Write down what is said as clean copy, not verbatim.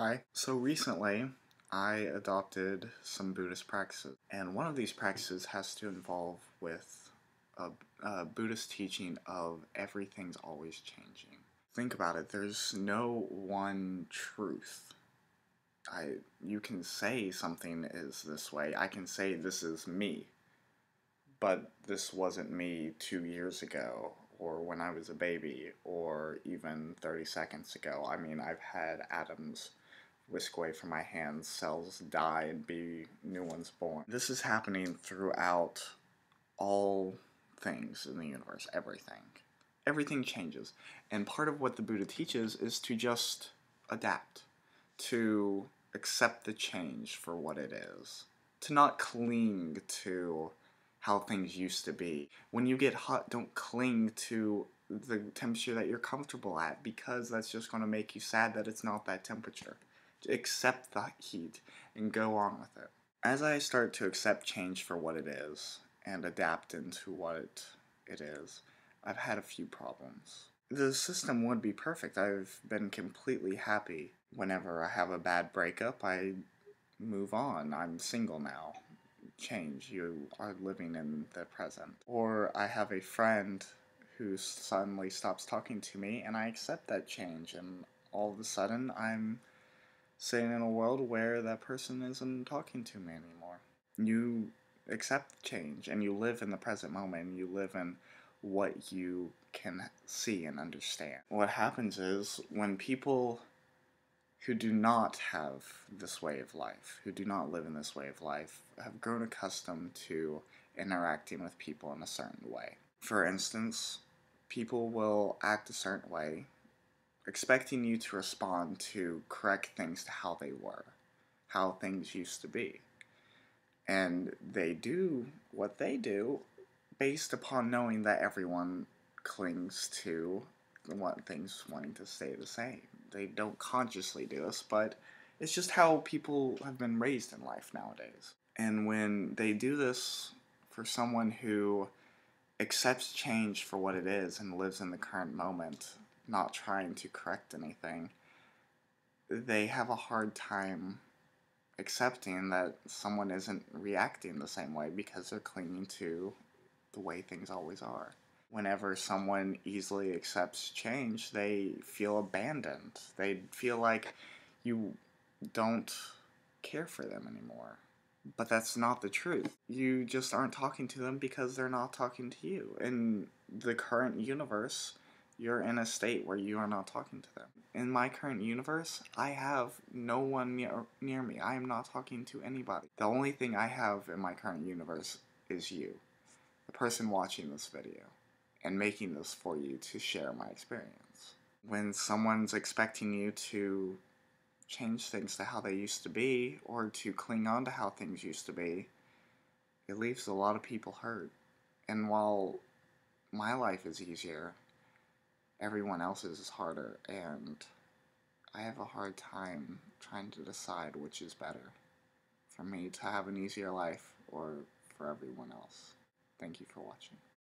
Hi. So recently, I adopted some Buddhist practices, and one of these practices has to involve with a Buddhist teaching of everything's always changing. Think about it. There's no one truth. You can say something is this way. I can say this is me, but this wasn't me 2 years ago, or when I was a baby, or even 30 seconds ago. I mean, I've had atoms whisk away from my hands, cells die, and be new ones born. This is happening throughout all things in the universe, everything. Everything changes. And part of what the Buddha teaches is to just adapt, to accept the change for what it is, to not cling to how things used to be. When you get hot, don't cling to the temperature that you're comfortable at, because that's just going to make you sad that it's not that temperature. Accept the heat and go on with it. As I start to accept change for what it is and adapt into what it is, I've had a few problems. The system would be perfect. I've been completely happy. Whenever I have a bad breakup, I move on. I'm single now. Change. You are living in the present. Or I have a friend who suddenly stops talking to me, and I accept that change, and all of a sudden I'm sitting in a world where that person isn't talking to me anymore. You accept change, and you live in the present moment, and you live in what you can see and understand. What happens is, when people who do not have this way of life, who do not live in this way of life, have grown accustomed to interacting with people in a certain way. For instance, people will act a certain way, expecting you to respond to correct things to how they were, how things used to be. And they do what they do based upon knowing that everyone clings to what things wanting to stay the same. They don't consciously do this, but it's just how people have been raised in life nowadays. And when they do this for someone who accepts change for what it is and lives in the current moment, not trying to correct anything, they have a hard time accepting that someone isn't reacting the same way because they're clinging to the way things always are. Whenever someone easily accepts change, they feel abandoned. They feel like you don't care for them anymore. But that's not the truth. You just aren't talking to them because they're not talking to you. In the current universe, you're in a state where you are not talking to them. In my current universe, I have no one near me. I am not talking to anybody. The only thing I have in my current universe is you, the person watching this video, and making this for you to share my experience. When someone's expecting you to change things to how they used to be, or to cling on to how things used to be, it leaves a lot of people hurt. And while my life is easier, everyone else's is harder, and I have a hard time trying to decide which is better, for me to have an easier life or for everyone else. Thank you for watching.